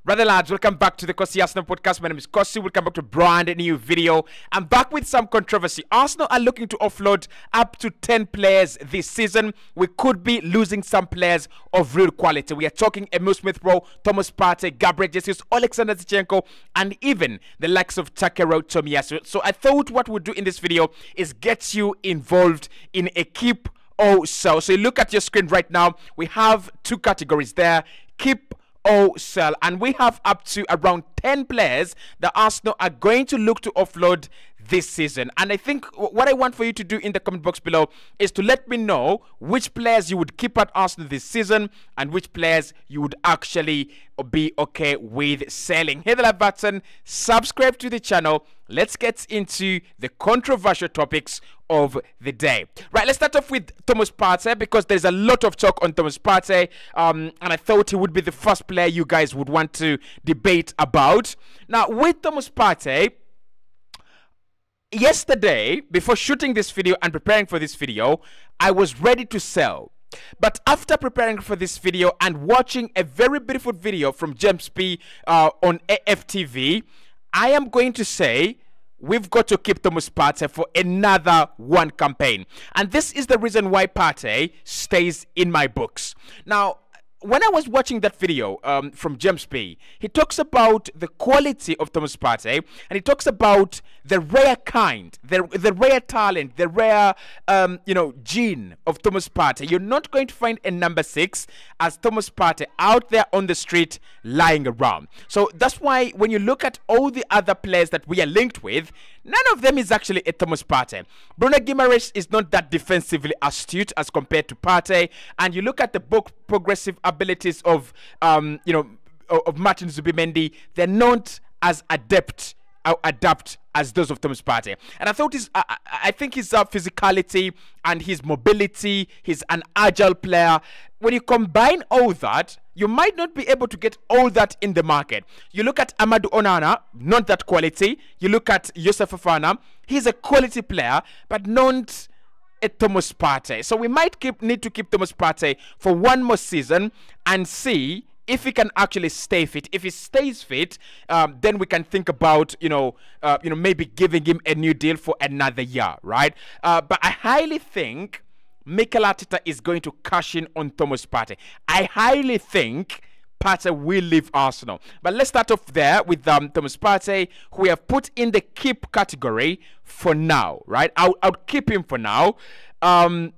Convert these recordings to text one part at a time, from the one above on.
Brother lads, welcome back to the Cossy Arsenal podcast. My name is Cossy. Welcome back to a brand new video. I'm back with some controversy. Arsenal are looking to offload up to 10 players this season. We could be losing some players of real quality. We are talking Emil Smith-Rowe, Thomas Partey, Gabriel Jesus, Alexander Zinchenko, and even the likes of Takehiro Tomiyasu. So I thought what we'll do in this video is get you involved in a keep or sell. So you look at your screen right now. We have two categories there. Keep or sell, and we have up to around 10 players that Arsenal are going to look to offload this season. And I think what I want for you to do in the comment box below is to let me know which players you would keep at Arsenal this season and which players you would actually be okay with selling. Hit the like button, subscribe to the channel. Let's get into the controversial topics of the day. Right, let's start off with Thomas Partey, because there's a lot of talk on Thomas Partey, and I thought he would be the first player you guys would want to debate about. Now, with Thomas Partey, yesterday, before shooting this video and preparing for this video, I was ready to sell. But after preparing for this video and watching a very beautiful video from James P on AFTV, I am going to say we've got to keep Thomas Partey for another one campaign. And this is the reason why Partey stays in my books. Now, when I was watching that video from James P, he talks about the quality of Thomas Partey, and he talks about the rare kind, the rare talent, the rare gene of Thomas Partey. You're not going to find a number 6 as Thomas Partey out there on the street lying around. So that's why when you look at all the other players that we are linked with, none of them is actually a Thomas Partey. Bruno Guimaraes is not that defensively astute as compared to Partey, and you look at the progressive abilities of Martin Zubimendi, they're not as adept as those of Thomas Partey. And I thought I think his physicality and his mobility, he's an agile player. When you combine all that, you might not be able to get all that in the market. You look at Amadou Onana, not that quality. You look at Youssef Fofana, he's a quality player, but not a Thomas Partey. So we might need to keep Thomas Partey for one more season and see if he can actually stay fit. If he stays fit, then we can think about maybe giving him a new deal for another year, right? But I highly think Mikel Arteta is going to cash in on Thomas Partey. I highly think Partey will leave Arsenal. But let's start off there with Thomas Partey, who we have put in the keep category for now, right? I'll keep him for now,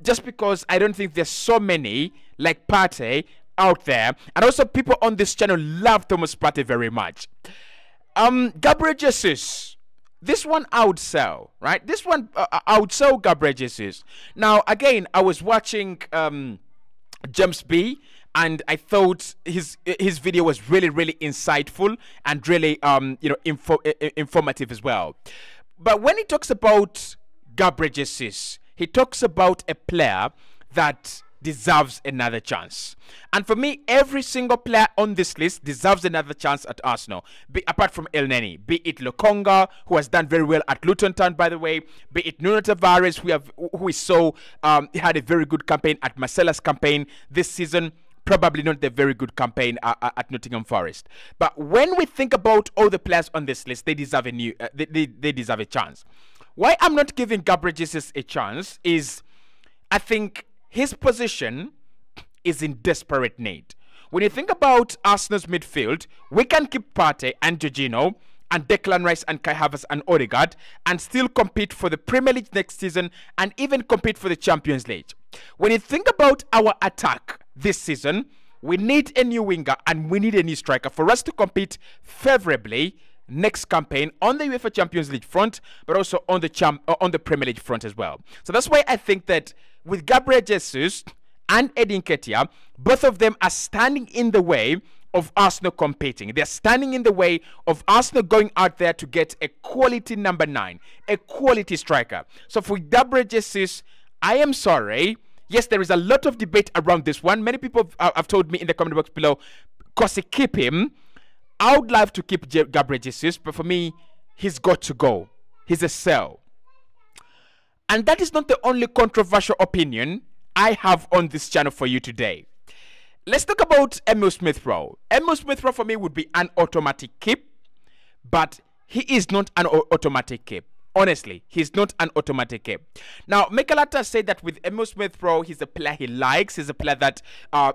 just because I don't think there's so many like Partey out there, and also people on this channel love Thomas Partey very much. Gabriel Jesus, this one I would sell, right? This one I would sell Gabriel Jesus. Now again, I was watching James B, and I thought his video was really insightful and really informative as well. But when he talks about Gabriel Jesus, he talks about a player that deserves another chance. And for me, every single player on this list deserves another chance at Arsenal, apart from El Neni. Be it Lokonga, who has done very well at Luton Town, by the way. Be it Nuno Tavares, who we saw he had a very good campaign at Marcella's campaign this season. Probably not the very good campaign at Nottingham Forest. But when we think about all the players on this list, they deserve they deserve a chance. Why I'm not giving Gabriel Jesus a chance is, I think his position is in desperate need. When you think about Arsenal's midfield, we can keep Partey and Jorginho and Declan Rice and Kai Havertz and Odegaard and still compete for the Premier League next season and even compete for the Champions League. When you think about our attack this season, we need a new winger and we need a new striker for us to compete favorably next campaign on the UEFA Champions League front, but also on the Premier League front as well. So that's why I think that with Gabriel Jesus and Eddie Nketiah, both of them are standing in the way of Arsenal competing. They're standing in the way of Arsenal going out there to get a quality number 9, a quality striker. So for Gabriel Jesus, I am sorry. Yes, there is a lot of debate around this one. Many people have told me in the comment box below, Cossy, keep him. I would love to keep Gabriel Jesus, but for me, he's got to go. He's a sell. And that is not the only controversial opinion I have on this channel for you today. Let's talk about Emil Smith-Rowe. Emil Smith-Rowe for me would be an automatic keep, but he is not an automatic keep. Honestly, he's not an automatic keep. Now, Mikel Arteta said that with Emil Smith-Rowe, he's a player he likes. He's a player that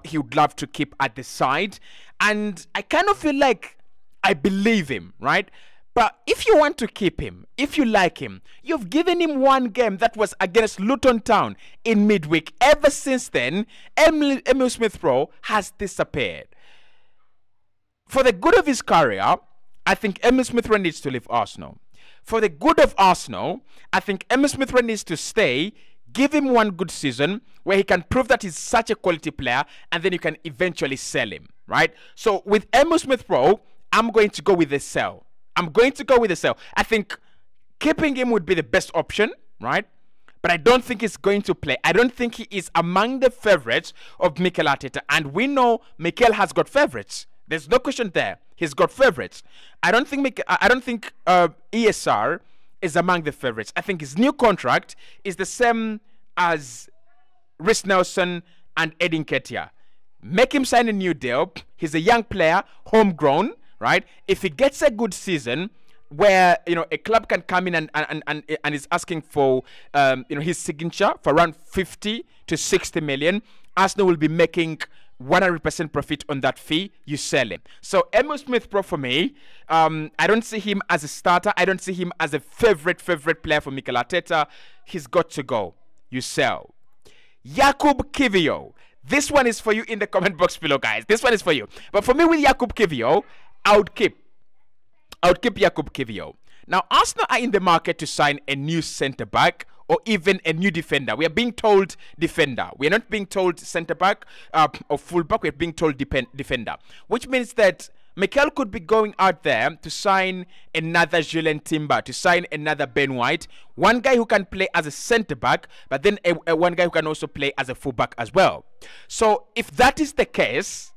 he would love to keep at the side. And I kind of feel like I believe him, right? But if you want to keep him, if you like him, you've given him one game that was against Luton Town in midweek. Ever since then, Emil Smith-Rowe has disappeared. For the good of his career, I think Emil Smith-Rowe needs to leave Arsenal. For the good of Arsenal, I think Emil Smith-Rowe needs to stay, give him one good season where he can prove that he's such a quality player, and then you can eventually sell him, right? So with Emil Smith-Rowe, I'm going to go with the sell. I'm going to go with the sell. I think keeping him would be the best option, right? But I don't think he's going to play. I don't think he is among the favorites of Mikel Arteta. And we know Mikel has got favorites. There's no question there. He's got favorites. I don't think ESR is among the favorites. I think his new contract is the same as Reece Nelson and Edin Ketia. Make him sign a new deal. He's a young player, homegrown, right? If he gets a good season where, you know, a club can come in and is asking for you know, his signature for around 50 to 60 million, Arsenal will be making 100% profit on that fee. You sell him. So Emil Smith-Rowe for me, I don't see him as a starter. I don't see him as a favorite player for Mikel Arteta. He's got to go. You sell. Jakub Kiwior. This one is for you in the comment box below, guys. This one is for you. But for me with Jakub Kiwior, I would keep Jakub Kiwior. Now, Arsenal are in the market to sign a new centre-back or even a new defender. We are being told defender. We are not being told centre-back or full-back. We are being told defender. Which means that Mikel could be going out there to sign another Julian Timber, to sign another Ben White. One guy who can play as a centre-back, but then one guy who can also play as a full-back as well. So if that is the case,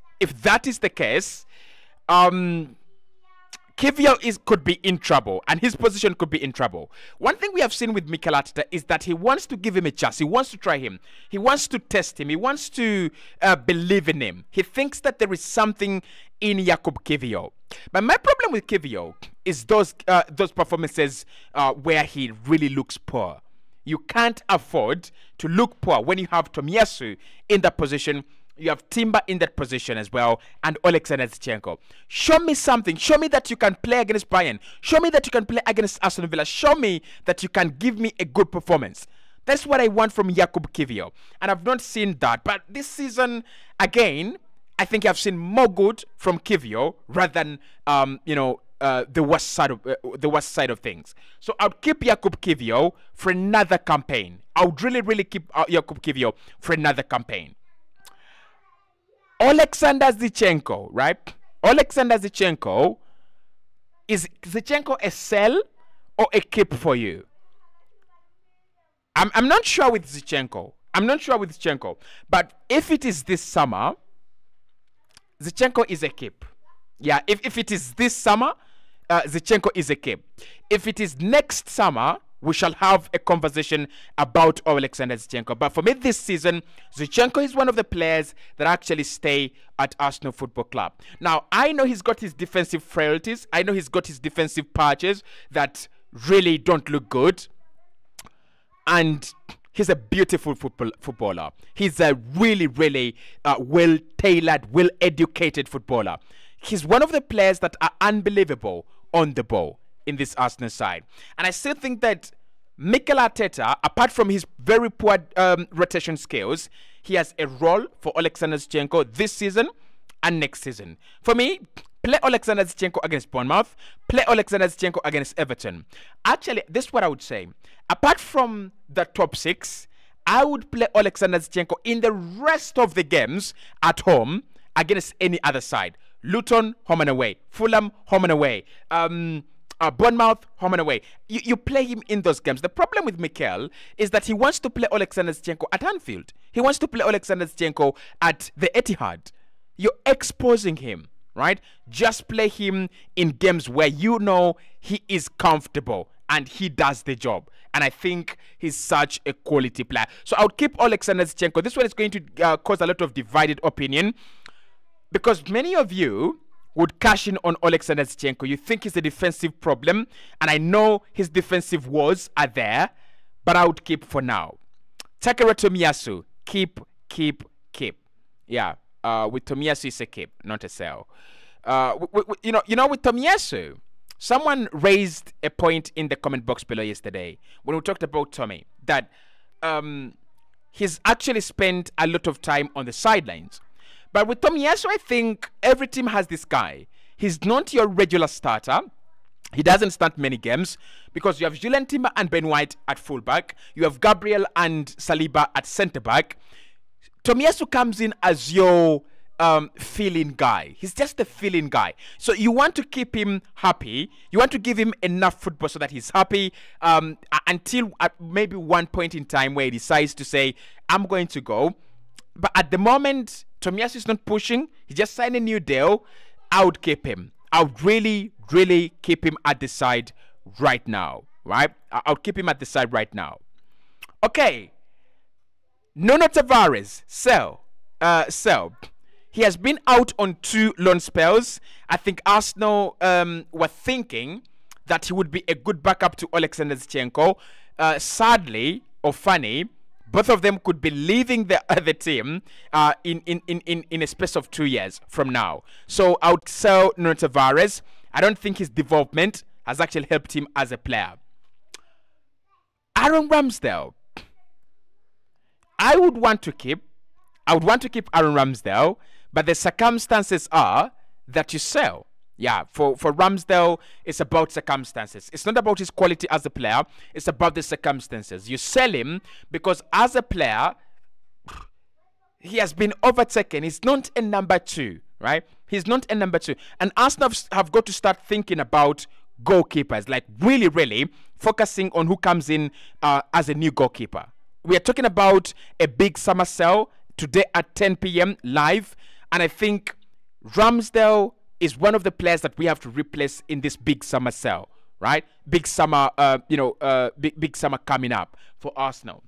Kiwior could be in trouble, and his position could be in trouble. One thing we have seen with Mikel Arteta is that he wants to give him a chance. He wants to try him. He wants to test him. He wants to believe in him. He thinks that there is something in Jakub Kiwior. But my problem with Kiwior is those performances where he really looks poor. You can't afford to look poor when you have Tomiyasu in that position. You have Timber in that position as well, and Alexander Zinchenko. Show me something. Show me that you can play against Bayern. Show me that you can play against Aston Villa. Show me that you can give me a good performance. That's what I want from Jakub Kiwior, and I've not seen that. But this season, again, I think I've seen more good from Kiwior rather than the worst side of things. So I'll keep Jakub Kiwior for another campaign. I would really keep Jakub Kiwior for another campaign. Alexander Zinchenko, right? Alexander Zinchenko, is Zinchenko a sell or a keep for you? I'm not sure with Zinchenko. But if it is this summer, Zinchenko is a keep. Yeah, if it is this summer, Zinchenko is a keep. If it is next summer, we shall have a conversation about Alexander Zinchenko. But for me this season, Zinchenko is one of the players that actually stay at Arsenal Football Club. Now, I know he's got his defensive frailties. I know he's got his defensive patches that really don't look good. And he's a beautiful footballer. He's a really well-tailored, well-educated footballer. He's one of the players that are unbelievable on the ball in this Arsenal side. And I still think that Mikel Arteta, apart from his very poor rotation skills, he has a role for Alexander Zinchenko this season and next season. For me, play Alexander Zinchenko against Bournemouth, play Alexander Zinchenko against Everton. Actually, this is what I would say. Apart from the top 6, I would play Alexander Zinchenko in the rest of the games at home against any other side. Luton, home and away. Fulham, home and away. Bournemouth, home and away. You play him in those games. The problem with Mikel is that he wants to play Alexander Zinchenko at Anfield. He wants to play Alexander Zinchenko at the Etihad. You're exposing him, right? Just play him in games where you know he is comfortable and he does the job. And I think he's such a quality player. So I would keep Alexander Zinchenko. This one is going to cause a lot of divided opinion. because many of you would cash in on Alexander Zinchenko. You think he's a defensive problem, and I know his defensive woes are there, but I would keep for now. Takara Tomiyasu, keep. Yeah, with Tomiyasu, it's a keep, not a sell. You know, with Tomiyasu, someone raised a point in the comment box below yesterday when we talked about Tommy, that he's actually spent a lot of time on the sidelines. But with Tomiyasu, I think every team has this guy. He's not your regular starter. He doesn't start many games because you have Julian Timber and Ben White at fullback. You have Gabriel and Saliba at centre back. Tomiyasu comes in as your feeling guy. He's just a feeling guy. So you want to keep him happy. You want to give him enough football so that he's happy until at maybe one point in time where he decides to say, I'm going to go. But at the moment, Tomiyasu is not pushing. He just signed a new deal. I would keep him. I would really keep him at the side right now. Right? I'll keep him at the side right now. Okay. Nuno Tavares, sell. He has been out on 2 loan spells. I think Arsenal were thinking that he would be a good backup to Alexander Zinchenko. Sadly, or funny, both of them could be leaving the team in a space of 2 years from now. So I would sell Nuno Tavares. I don't think his development has actually helped him as a player. Aaron Ramsdale. I would want to keep Aaron Ramsdale, but the circumstances are that you sell. Yeah, for Ramsdale, it's about circumstances. It's not about his quality as a player. It's about the circumstances. You sell him because as a player, he has been overtaken. He's not a number 2, right? He's not a number 2. And Arsenal have got to start thinking about goalkeepers, like really focusing on who comes in as a new goalkeeper. We are talking about a big summer sale today at 10 p.m. live. And I think Ramsdale is one of the players that we have to replace in this big summer sale, right? Big summer, big summer coming up for Arsenal.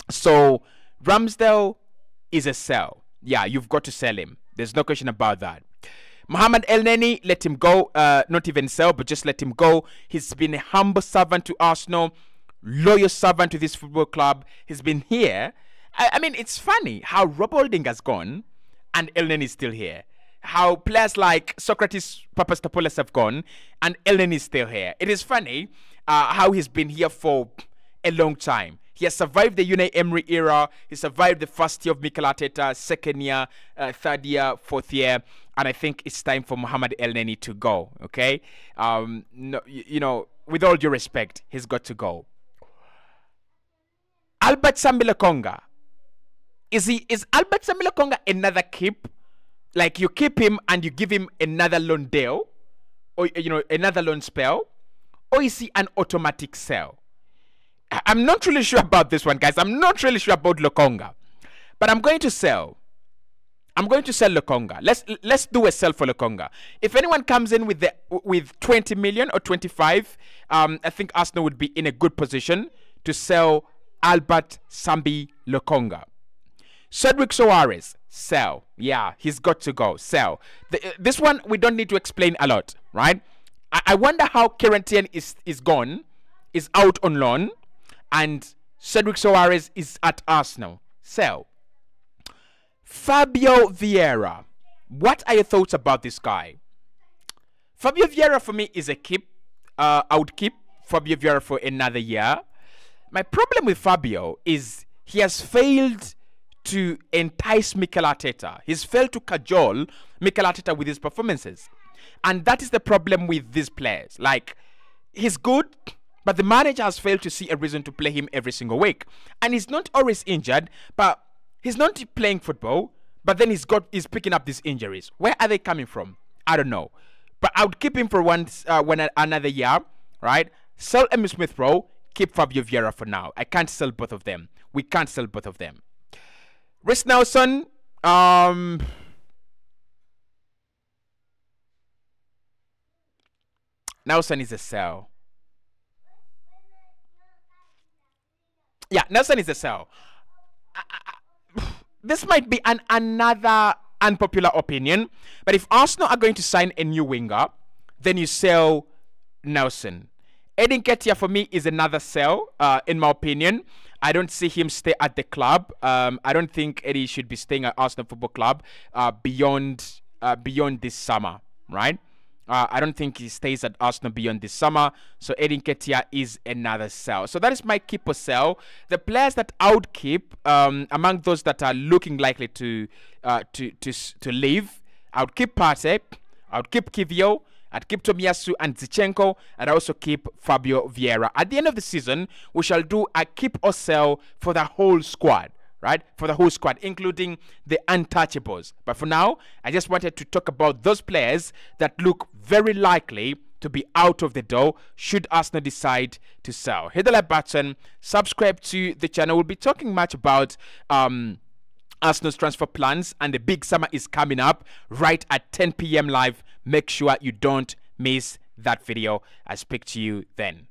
So Ramsdale is a sell. Yeah, you've got to sell him. There's no question about that. Mohamed Elneny, let him go. Not even sell, but just let him go. He's been a humble servant to Arsenal, loyal servant to this football club. He's been here. I mean, it's funny how Rob Holding has gone and Elneny is still here. How players like Socrates Papastopoulos have gone and Elneny is still here. It is funny how he's been here for a long time. He has survived the Unai Emery era. He survived the first year of Mikel Arteta, second year, third year, fourth year. And I think it's time for Mohamed Elneny to go, okay? No, you know, with all due respect, he's got to go. Albert Sambi-Lokonga. Is Albert Sambi-Lokonga another keep? Like you keep him and you give him another loan deal? Or, you know, another loan spell? Or is he an automatic sell? I'm not really sure about this one, guys. I'm not really sure about Lokonga. But I'm going to sell. I'm going to sell Lokonga. Let's do a sell for Lokonga. If anyone comes in with 20 million or 25, I think Arsenal would be in a good position to sell Albert Sambi-Lokonga. Cedric Soares, sell. Yeah, he's got to go. Sell. This one, we don't need to explain a lot, right? I wonder how Kieran is gone, is out on loan, and Cedric Soares is at Arsenal. Sell. Fabio Vieira. What are your thoughts about this guy? Fabio Vieira for me is a keep. I would keep Fabio Vieira for another year. My problem with Fabio is he has failed to entice Mikel Arteta. He's failed to cajole Mikel Arteta with his performances. And that is the problem with these players. Like, he's good, but the manager has failed to see a reason to play him every single week. And he's not always injured, but he's not playing football, but then he's picking up these injuries. Where are they coming from? I don't know. But I would keep him for another year, right? Sell Emile Smith-Rowe, keep Fabio Vieira for now. I can't sell both of them. We can't sell both of them. Reece Nelson, Nelson is a sell. Yeah, Nelson is a sell. This might be another unpopular opinion. But if Arsenal are going to sign a new winger, then you sell Nelson. Eddie Nketiah for me is another sell, in my opinion. I don't see him stay at the club. I don't think Eddie should be staying at Arsenal Football Club beyond this summer, right? I don't think he stays at Arsenal beyond this summer. So Eddie Nketiah is another sell. So that is my keep or sell. The players that I would keep, among those that are looking likely to leave, I would keep Partey, I would keep Kivio, I'd keep Tomiyasu and Zinchenko, and I also keep Fabio Vieira. At the end of the season, we shall do a keep or sell for the whole squad, right? For the whole squad, including the untouchables. But for now, I just wanted to talk about those players that look very likely to be out of the door should Arsenal decide to sell. Hit the like button, subscribe to the channel. We'll be talking much about Arsenal's transfer plans, and the big summer is coming up right at 10 p.m. live. Make sure you don't miss that video. I'll speak to you then.